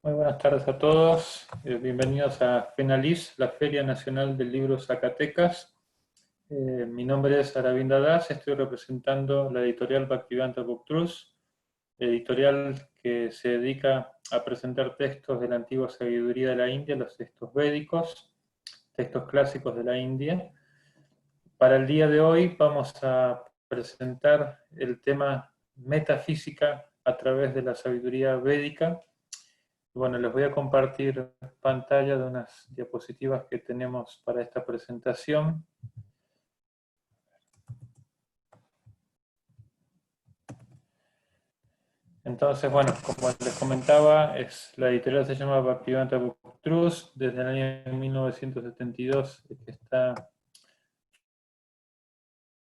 Muy buenas tardes a todos. Bienvenidos a FENALIZ, la Feria Nacional del Libro Zacatecas. Mi nombre es Aravinda Das, estoy representando la editorial Bhaktivedanta Book Trust, editorial que se dedica a presentar textos de la antigua sabiduría de la India, los textos védicos, textos clásicos de la India. Para el día de hoy vamos a presentar el tema metafísica a través de la sabiduría védica. Bueno, les voy a compartir pantalla de unas diapositivas que tenemos para esta presentación. Entonces, bueno, como les comentaba, la editorial se llama Bhaktivedanta Book Trust, desde el año 1972 que está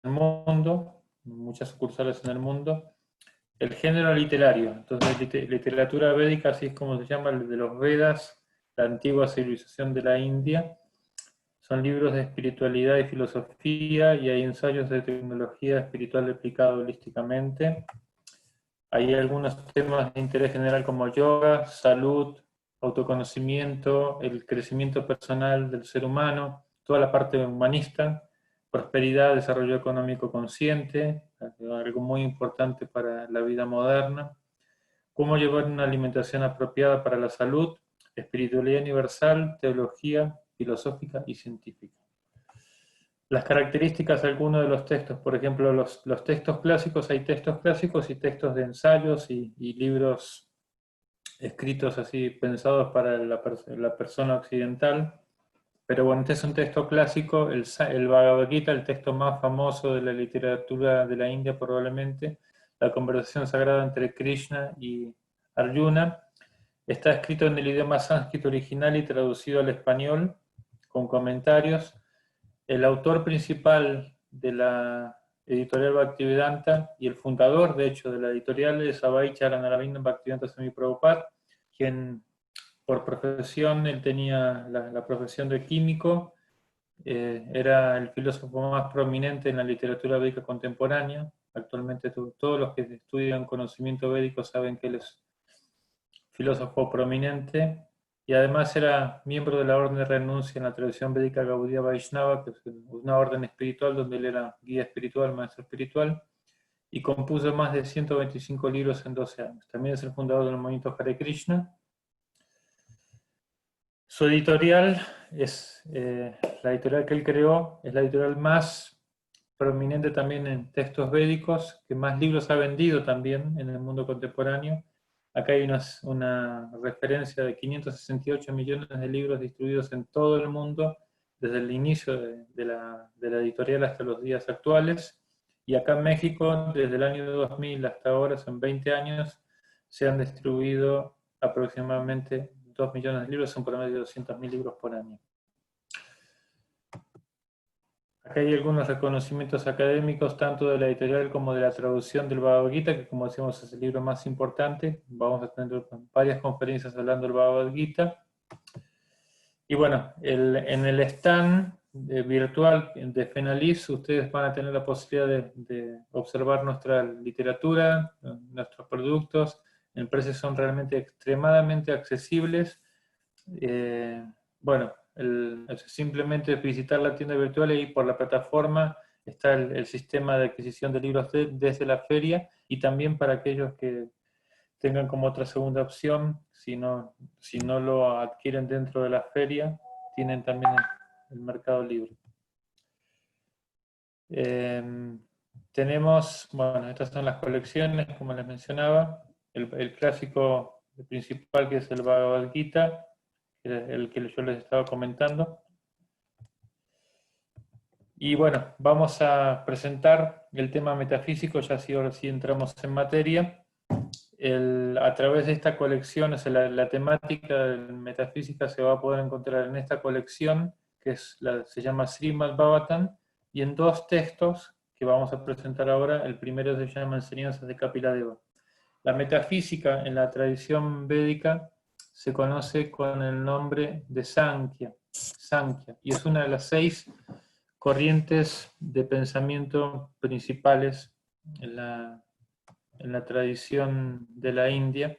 en el mundo, muchas sucursales en el mundo. El género literario, entonces literatura védica, así es como se llama, de los Vedas, la antigua civilización de la India. Son libros de espiritualidad y filosofía, y hay ensayos de tecnología espiritual aplicada holísticamente. Hay algunos temas de interés general como yoga, salud, autoconocimiento, el crecimiento personal del ser humano, toda la parte humanista, prosperidad, desarrollo económico consciente, algo muy importante para la vida moderna, cómo llevar una alimentación apropiada para la salud, espiritualidad universal, teología filosófica y científica. Las características de algunos de los textos, por ejemplo, los textos clásicos, hay textos clásicos y textos de ensayos y libros escritos así, pensados para la persona occidental. Pero bueno, este es un texto clásico, el Bhagavad Gita, el texto más famoso de la literatura de la India probablemente, la conversación sagrada entre Krishna y Arjuna. Está escrito en el idioma sánscrito original y traducido al español, con comentarios. El autor principal de la editorial Bhaktivedanta y el fundador, de hecho, de la editorial es Abhay Charan Aravinda Bhaktivedanta Swami Prabhupada, quien por profesión, él tenía la profesión de químico, era el filósofo más prominente en la literatura védica contemporánea. Actualmente todos los que estudian conocimiento védico saben que él es filósofo prominente, y además era miembro de la orden de renuncia en la tradición védica Gaudiya Vaishnava, que es una orden espiritual donde él era guía espiritual, maestro espiritual, y compuso más de 125 libros en 12 años. También es el fundador del movimiento Hare Krishna. Su editorial es la editorial que él creó, es la editorial más prominente también en textos védicos, que más libros ha vendido también en el mundo contemporáneo. Acá hay una referencia de 568 millones de libros distribuidos en todo el mundo, desde el inicio de la editorial hasta los días actuales. Y acá en México, desde el año 2000 hasta ahora, son 20 años, se han distribuido aproximadamente 2 millones de libros, un promedio de 200.000 libros por año. Acá hay algunos reconocimientos académicos, tanto de la editorial como de la traducción del Bhagavad Gita, que como decimos es el libro más importante. Vamos a tener varias conferencias hablando del Bhagavad Gita. Y bueno, en el stand virtual de FENALIZ ustedes van a tener la posibilidad de observar nuestra literatura, nuestros productos. En precios son realmente extremadamente accesibles. Bueno, simplemente visitar la tienda virtual y por la plataforma está el sistema de adquisición de libros desde la feria, y también para aquellos que tengan como otra segunda opción, si no lo adquieren dentro de la feria, tienen también el Mercado Libre. Tenemos, bueno, estas son las colecciones, como les mencionaba, el clásico principal, que es el Bhagavad Gita, el que yo les estaba comentando. Y bueno, vamos a presentar el tema metafísico, ya si ahora sí entramos en materia. A través de esta colección, o sea, la temática de metafísica se va a poder encontrar en esta colección, que se llama Srimad Bhagavatam, y en dos textos que vamos a presentar ahora. El primero se llama Enseñanzas de Kapiladeva. La metafísica en la tradición védica se conoce con el nombre de Sankhya, y es una de las 6 corrientes de pensamiento principales en la tradición de la India.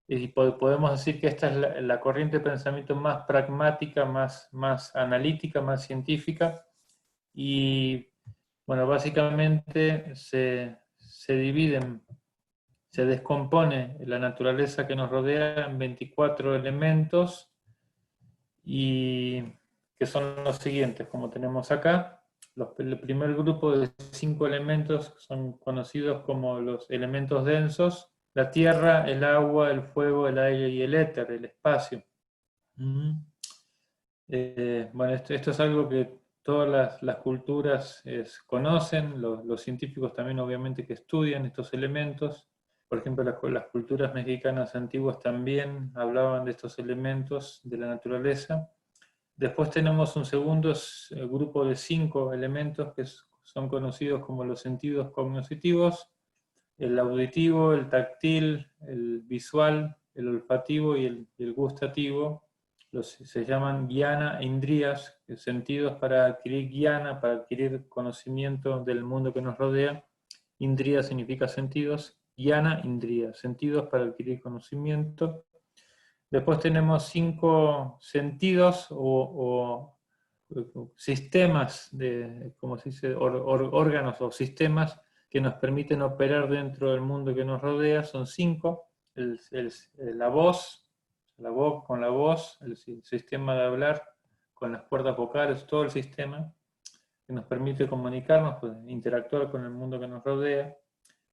y podemos decir que esta es la corriente de pensamiento más pragmática, más analítica, más científica, y bueno, básicamente se dividen, se descompone la naturaleza que nos rodea en 24 elementos, y que son los siguientes, como tenemos acá. El primer grupo de 5 elementos son conocidos como los elementos densos: la tierra, el agua, el fuego, el aire y el éter, el espacio. Bueno, esto es algo que todas las culturas conocen, los científicos también obviamente que estudian estos elementos. Por ejemplo, las culturas mexicanas antiguas también hablaban de estos elementos de la naturaleza. Después tenemos un segundo grupo de 5 elementos que son conocidos como los sentidos cognitivos: el auditivo, el táctil, el visual, el olfativo y el gustativo. Se llaman jnana e indriyas, sentidos para adquirir jnana, para adquirir conocimiento del mundo que nos rodea. Indriya significa sentidos, jnana, indriya, sentidos para adquirir conocimiento. Después tenemos 5 sentidos o sistemas, como se dice, órganos o sistemas que nos permiten operar dentro del mundo que nos rodea. Son 5: la voz, con la voz, el sistema de hablar con las cuerdas vocales, todo el sistema que nos permite comunicarnos, pues, interactuar con el mundo que nos rodea.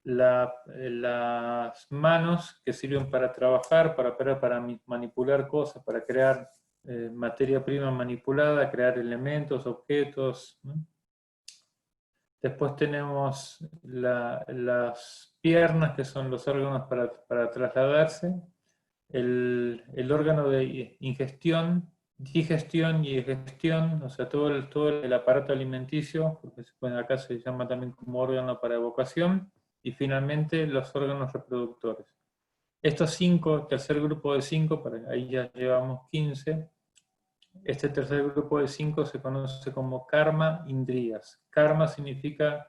Las manos, que sirven para trabajar, para operar, para manipular cosas, para crear materia prima manipulada, crear elementos, objetos, ¿no? Después tenemos las piernas, que son los órganos para trasladarse, el órgano de ingestión, digestión y egestión, o sea, todo el aparato alimenticio, porque acá se llama también como órgano para evocación, y finalmente los órganos reproductores. Estos 5, tercer grupo de 5, ahí ya llevamos 15, este tercer grupo de 5 se conoce como karma indriyas. Karma significa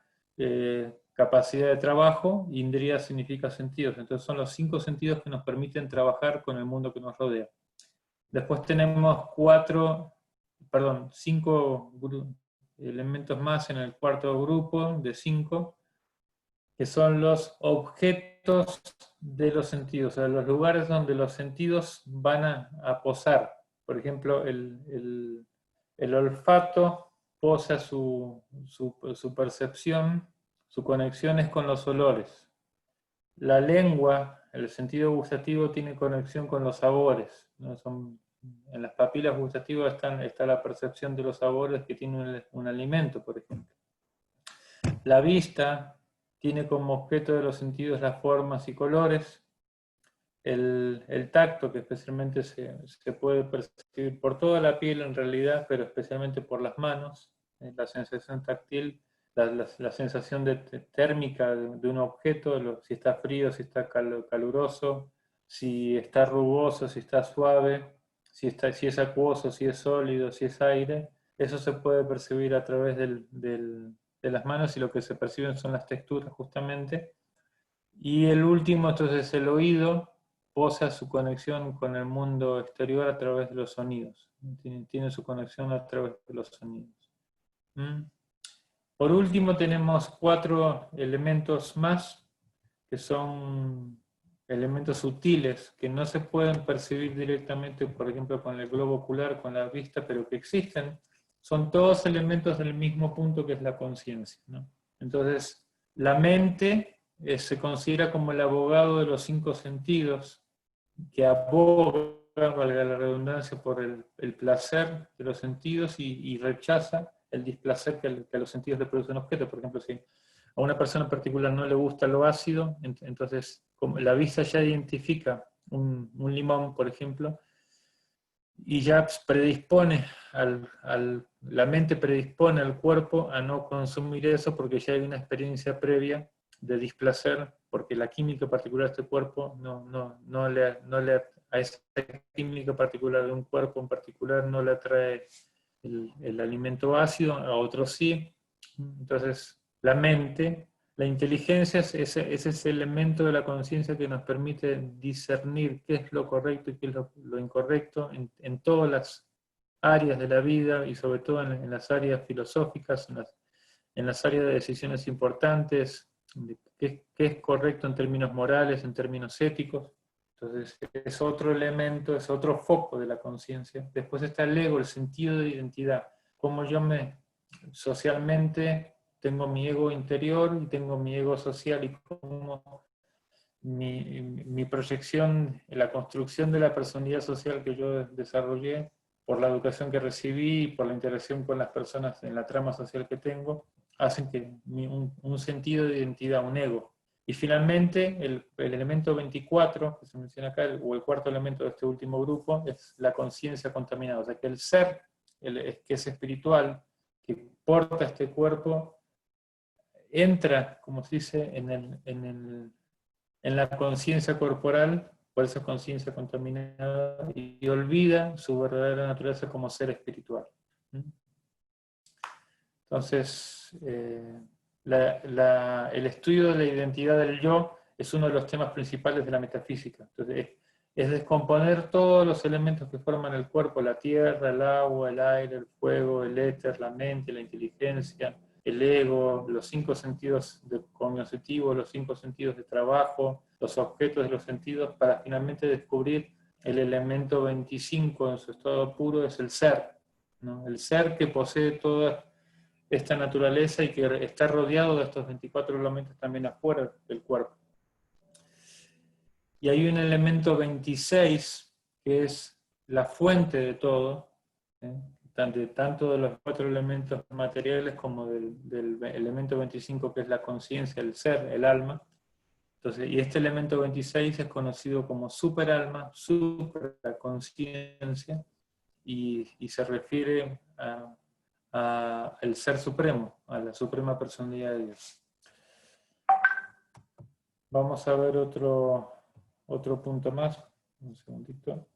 capacidad de trabajo, indriya significa sentidos. Entonces son los 5 sentidos que nos permiten trabajar con el mundo que nos rodea. Después tenemos 5 elementos más en el cuarto grupo de 5, que son los objetos de los sentidos, o sea, los lugares donde los sentidos van a posar. Por ejemplo, el olfato posa su percepción, su conexión es con los olores. La lengua, el sentido gustativo, tiene conexión con los sabores, ¿no? En las papilas gustativas está la percepción de los sabores que tiene un alimento, por ejemplo. La vista tiene como objeto de los sentidos las formas y colores. El tacto, que especialmente se puede percibir por toda la piel en realidad, pero especialmente por las manos. La sensación táctil, la sensación térmica de un objeto, si está frío, si está caluroso, si está rugoso, si está suave, si es acuoso, si es sólido, si es aire. Eso se puede percibir a través de las manos, y lo que se perciben son las texturas justamente. Y el último, entonces, el oído posa su conexión con el mundo exterior a través de los sonidos. Tiene su conexión a través de los sonidos. Por último, tenemos 4 elementos más, que son elementos sutiles, que no se pueden percibir directamente, por ejemplo, con el globo ocular, con la vista, pero que existen. Son todos elementos del mismo punto, que es la conciencia, ¿no? Entonces, la mente se considera como el abogado de los 5 sentidos, que aboga, valga la redundancia, por el placer de los sentidos y rechaza el displacer que los sentidos le producen objetos. Por ejemplo, si a una persona en particular no le gusta lo ácido, entonces como la vista ya identifica un limón, por ejemplo, y ya predispone la mente predispone al cuerpo a no consumir eso, porque ya hay una experiencia previa de displacer, porque la química particular de este cuerpo a esa química particular de un cuerpo en particular no le atrae el alimento ácido, a otros sí. Entonces la mente La inteligencia es ese elemento de la conciencia que nos permite discernir qué es lo correcto y qué es lo incorrecto en todas las áreas de la vida y sobre todo en las áreas filosóficas, en las áreas de decisiones importantes, de qué es correcto en términos morales, en términos éticos. Entonces es otro elemento, es otro foco de la conciencia. Después está el ego, el sentido de identidad, cómo yo socialmente tengo mi ego interior y tengo mi ego social y cómo mi proyección, la construcción de la personalidad social que yo desarrollé por la educación que recibí y por la interacción con las personas en la trama social que tengo, hacen que un sentido de identidad, un ego. Y finalmente, el elemento 24, que se menciona acá, o el cuarto elemento de este último grupo, es la conciencia contaminada. O sea, que el ser, que es espiritual, que porta este cuerpo, entra, como se dice, en la conciencia corporal, por esa conciencia contaminada, y olvida su verdadera naturaleza como ser espiritual. Entonces, el estudio de la identidad del yo es uno de los temas principales de la metafísica. Entonces, es descomponer todos los elementos que forman el cuerpo, la tierra, el agua, el aire, el fuego, el éter, la mente, la inteligencia, el ego, los 5 sentidos cognitivos, los 5 sentidos de trabajo, los objetos de los sentidos, para finalmente descubrir el elemento 25 en su estado puro, es el ser, ¿no? El ser que posee toda esta naturaleza y que está rodeado de estos 24 elementos también afuera del cuerpo. Y hay un elemento 26 que es la fuente de todo, ¿eh? Tanto de los 4 elementos materiales como del elemento 25 que es la conciencia, el ser, el alma. Entonces, y este elemento 26 es conocido como superalma, superconciencia, y se refiere al ser supremo, a la suprema personalidad de Dios. Vamos a ver otro punto más. Un segundito.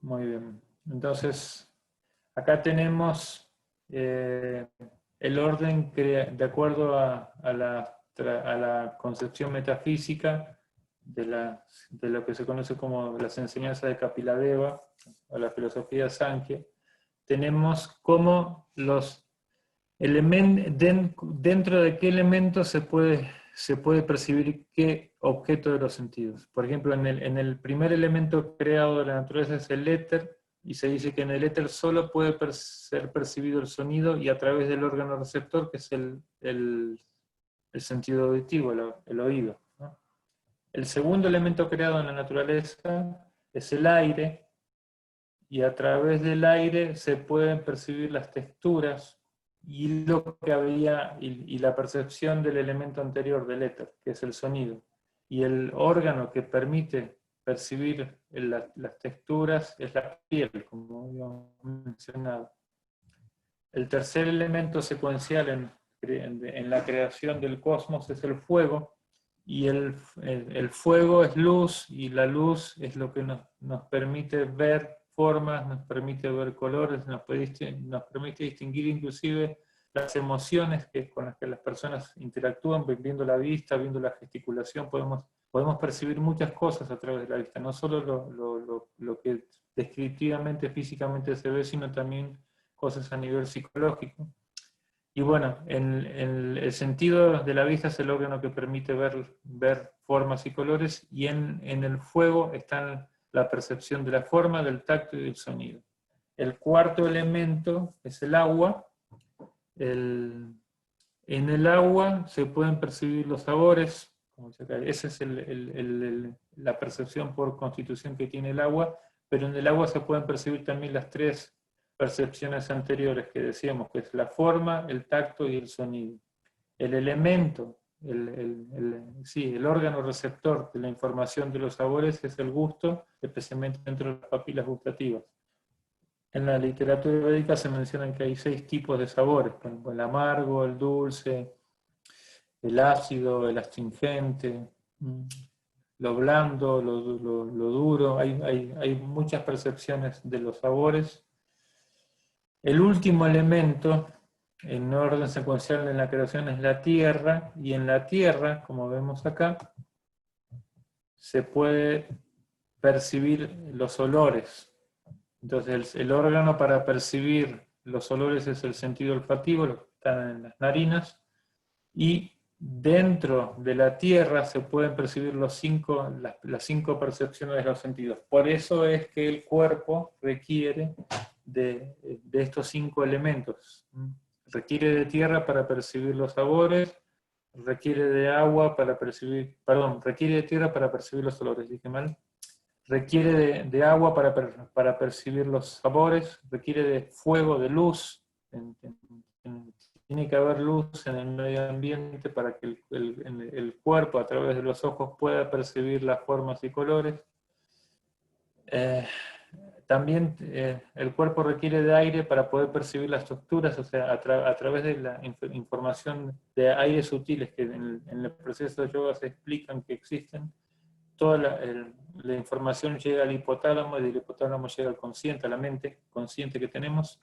Muy bien. Entonces, acá tenemos el orden de acuerdo a la concepción metafísica de lo que se conoce como las enseñanzas de Kapiladeva, o la filosofía Sankhya. Tenemos cómo los dentro de qué elementos se puede percibir qué objeto de los sentidos. Por ejemplo, en el primer elemento creado de la naturaleza es el éter, y se dice que en el éter solo puede ser percibido el sonido y a través del órgano receptor, que es el sentido auditivo, el oído, ¿no? El segundo elemento creado en la naturaleza es el aire, y a través del aire se pueden percibir las texturas y lo que había, y la percepción del elemento anterior del éter, que es el sonido. Y el órgano que permite percibir las texturas es la piel, como habíamos mencionado. El tercer elemento secuencial en la creación del cosmos es el fuego, y el fuego es luz, y la luz es lo que nos permite ver formas, nos permite ver colores, nos permite distinguir inclusive las emociones con las que las personas interactúan, viendo la vista, viendo la gesticulación, podemos percibir muchas cosas a través de la vista, no solo lo que descriptivamente, físicamente se ve, sino también cosas a nivel psicológico. Y bueno, el sentido de la vista es el órgano que permite ver formas y colores, y en el fuego está la percepción de la forma, del tacto y del sonido. El cuarto elemento es el agua. En el agua se pueden percibir los sabores, como dice acá. Esa es la percepción por constitución que tiene el agua, pero en el agua se pueden percibir también las 3 percepciones anteriores que decíamos, que es la forma, el tacto y el sonido. El elemento, el órgano receptor de la información de los sabores es el gusto, especialmente dentro de las papilas gustativas. En la literatura védica se mencionan que hay 6 tipos de sabores, por ejemplo, el amargo, el dulce, el ácido, el astringente, lo blando, lo duro. Hay muchas percepciones de los sabores. El último elemento, en orden secuencial en la creación, es la tierra, y en la tierra, como vemos acá, se puede percibir los olores. Entonces el órgano para percibir los olores es el sentido olfativo, lo que están en las narinas, y dentro de la tierra se pueden percibir las 5 percepciones de los sentidos. Por eso es que el cuerpo requiere de estos 5 elementos. Requiere de tierra para percibir los sabores, requiere de agua para percibir, perdón, requiere de tierra para percibir los olores, dije mal. Requiere de agua para percibir los sabores, requiere de fuego, de luz. Tiene que haber luz en el medio ambiente para que el cuerpo a través de los ojos pueda percibir las formas y colores. También el cuerpo requiere de aire para poder percibir las texturas, o sea, a través de la información de aires sutiles que en el proceso de yoga se explican que existen. Toda la información llega al hipotálamo, y del hipotálamo llega al consciente, a la mente consciente que tenemos.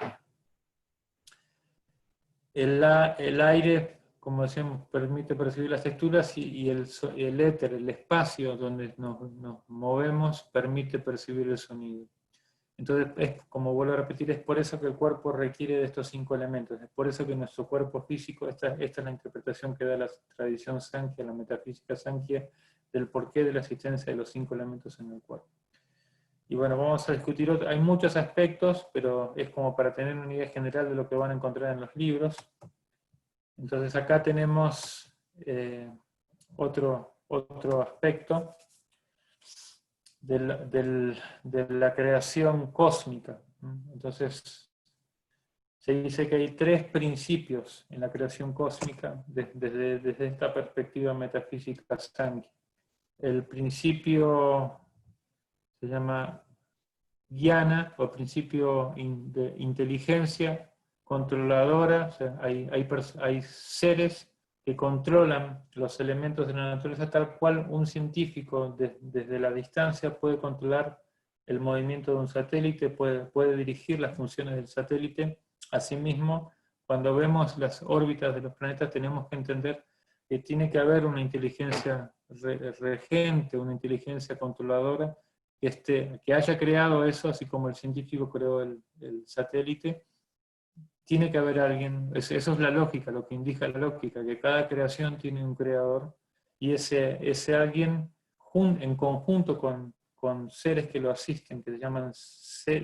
El aire, como decíamos, permite percibir las texturas, y el éter, el espacio donde nos movemos, permite percibir el sonido. Entonces, como vuelvo a repetir, es por eso que el cuerpo requiere de estos 5 elementos, es por eso que nuestro cuerpo físico, esta es la interpretación que da la tradición Sankhya, la metafísica Sankhya, del porqué de la existencia de los 5 elementos en el cuerpo. Y bueno, vamos a discutir hay muchos aspectos, pero es como para tener una idea general de lo que van a encontrar en los libros. Entonces acá tenemos otro aspecto de la creación cósmica. Entonces, se dice que hay 3 principios en la creación cósmica desde esta perspectiva metafísica Sankhya. El principio se llama Jnana, o principio de inteligencia controladora. O sea, hay seres que controlan los elementos de la naturaleza tal cual un científico desde la distancia puede controlar el movimiento de un satélite, puede dirigir las funciones del satélite. Asimismo, cuando vemos las órbitas de los planetas tenemos que entender que tiene que haber una inteligencia regente, una inteligencia controladora que haya creado eso, así como el científico creó el satélite. Tiene que haber alguien, eso es la lógica, lo que indica la lógica, que cada creación tiene un creador, y ese alguien, en conjunto con seres que lo asisten, que se llaman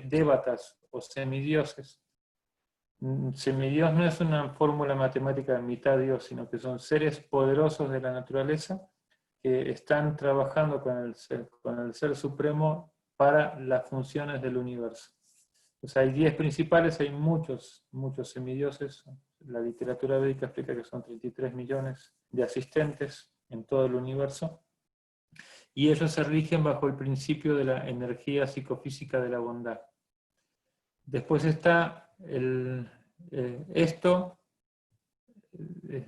dévatas o semidioses. Semidios no es una fórmula matemática de mitad Dios, sino que son seres poderosos de la naturaleza que están trabajando con el ser supremo para las funciones del universo. Pues hay 10 principales, hay muchos semidioses. La literatura védica explica que son 33 millones de asistentes en todo el universo, y ellos se rigen bajo el principio de la energía psicofísica de la bondad. Después está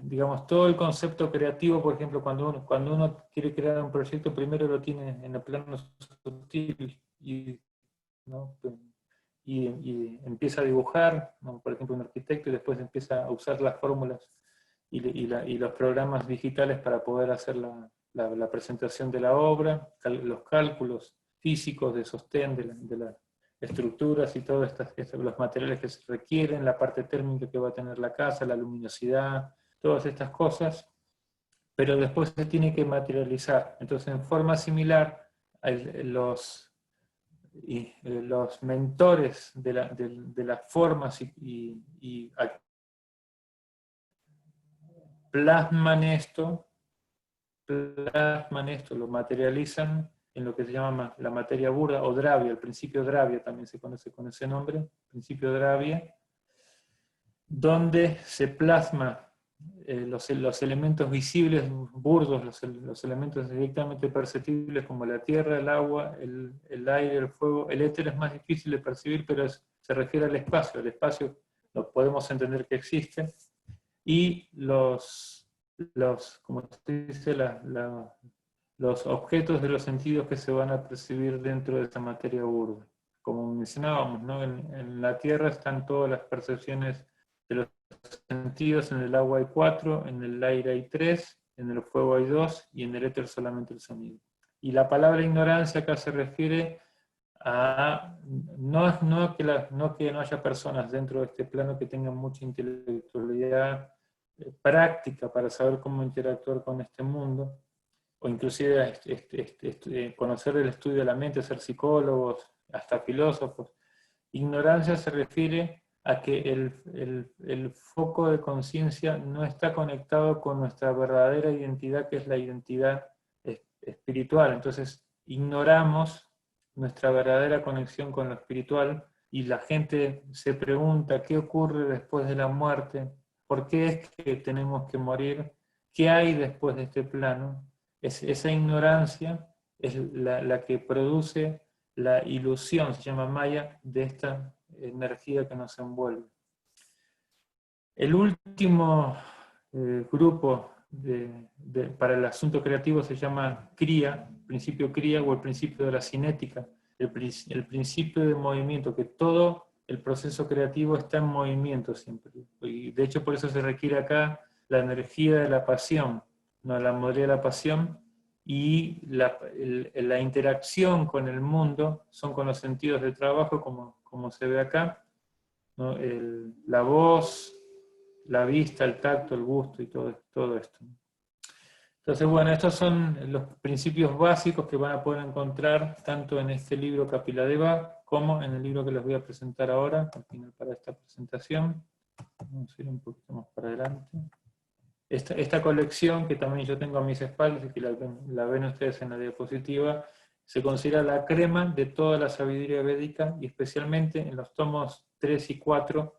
digamos, todo el concepto creativo. Por ejemplo, cuando uno quiere crear un proyecto, primero lo tiene en el plano sutil, ¿no? y empieza a dibujar, ¿no? Por ejemplo, un arquitecto, y después empieza a usar las fórmulas y los programas digitales para poder hacer la presentación de la obra, los cálculos físicos de sostén de las estructuras y todos los materiales que se requieren, la parte térmica que va a tener la casa, la luminosidad, todas estas cosas, pero después se tiene que materializar. Entonces, en forma similar, los mentores de las formas y plasman esto, lo materializan en lo que se llama la materia burda o dravya. El principio dravya también se conoce con ese nombre, principio dravya, donde se plasma los elementos visibles, burdos, los elementos directamente perceptibles como la tierra, el agua, el aire, el fuego. El éter es más difícil de percibir, pero se refiere al espacio. El espacio lo podemos entender que existe, y como se dice, los objetos de los sentidos que se van a percibir dentro de esa materia burda. como mencionábamos, ¿no? En la Tierra están todas las percepciones de los sentidos, en el agua hay 4, en el aire hay 3, en el fuego hay 2 y en el éter solamente el sonido. Y la palabra ignorancia acá se refiere a no que no haya personas dentro de este plano que tengan mucha intelectualidad práctica para saber cómo interactuar con este mundo, o inclusive conocer el estudio de la mente, ser psicólogos, hasta filósofos. Ignorancia se refiere a que el foco de conciencia no está conectado con nuestra verdadera identidad, que es la identidad espiritual. Entonces, ignoramos nuestra verdadera conexión con lo espiritual, y la gente se pregunta qué ocurre después de la muerte, por qué es que tenemos que morir, qué hay después de este plano. Esa ignorancia es la que produce la ilusión, se llama Maya, de esta energía que nos envuelve. El último grupo para el asunto creativo se llama Kriya, principio Kriya, o el principio de la cinética, el principio de movimiento, que todo el proceso creativo está en movimiento siempre. Y de hecho por eso se requiere acá la energía de la pasión, no la modalidad de la pasión, y la interacción con el mundo son con los sentidos de trabajo, como se ve acá, ¿no? La voz, la vista, el tacto, el gusto y todo esto. Entonces, bueno, estos son los principios básicos que van a poder encontrar tanto en este libro Kapiladeva como en el libro que les voy a presentar ahora, al final para esta presentación. Vamos a ir un poquito más para adelante. Esta colección, que también yo tengo a mis espaldas y que la ven ustedes en la diapositiva, se considera la crema de toda la sabiduría védica, y especialmente en los tomos 3 y 4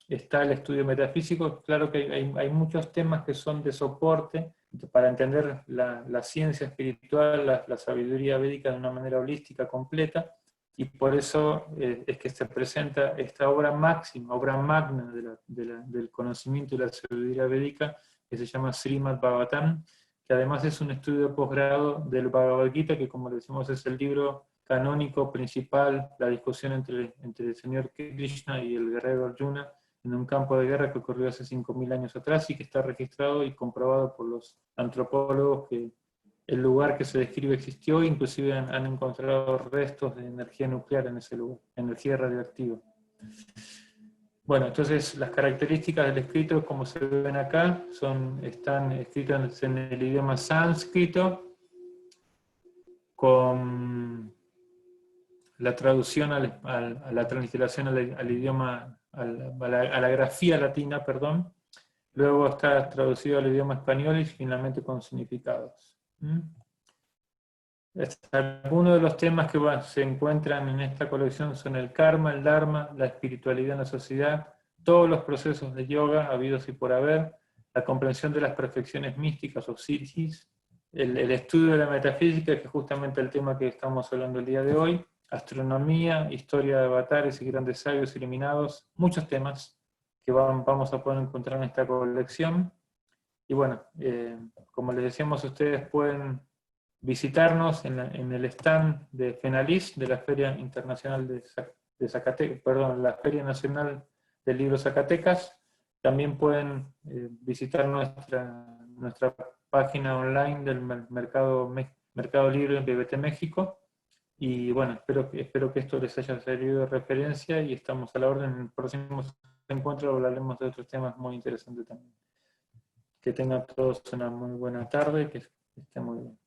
está el estudio metafísico. Claro que hay muchos temas que son de soporte para entender la ciencia espiritual, la sabiduría védica de una manera holística, completa, y por eso es que se presenta esta obra máxima, obra magna del conocimiento y la sabiduría védica, que se llama Srimad Bhagavatam, que además es un estudio de posgrado del Bhagavad Gita, que como decimos es el libro canónico principal, la discusión entre el señor Krishna y el guerrero Arjuna en un campo de guerra que ocurrió hace 5.000 años atrás, y que está registrado y comprobado por los antropólogos que el lugar que se describe existió, inclusive han encontrado restos de energía nuclear en ese lugar, energía radioactiva. Bueno, entonces las características del escrito, como se ven acá, están escritos en el idioma sánscrito, con la traducción a la transliteración al idioma, a la grafía latina, perdón. Luego está traducido al idioma español y finalmente con significados. Algunos de los temas que se encuentran en esta colección son el karma, el dharma, la espiritualidad en la sociedad, todos los procesos de yoga habidos y por haber, la comprensión de las perfecciones místicas o siddhis, el estudio de la metafísica, que es justamente el tema que estamos hablando el día de hoy, astronomía, historia de avatares y grandes sabios iluminados, muchos temas que vamos a poder encontrar en esta colección. Y bueno, como les decíamos, ustedes pueden visitarnos en el stand de FENALIZ, de la Feria Internacional de Zacatecas, perdón, la Feria Nacional del Libro Zacatecas. También pueden visitar nuestra página online del Mercado Libre en BBT México. Y bueno, espero que esto les haya servido de referencia, y estamos a la orden. En el próximo encuentro hablaremos de otros temas muy interesantes también. Que tengan todos una muy buena tarde, que estén muy bien.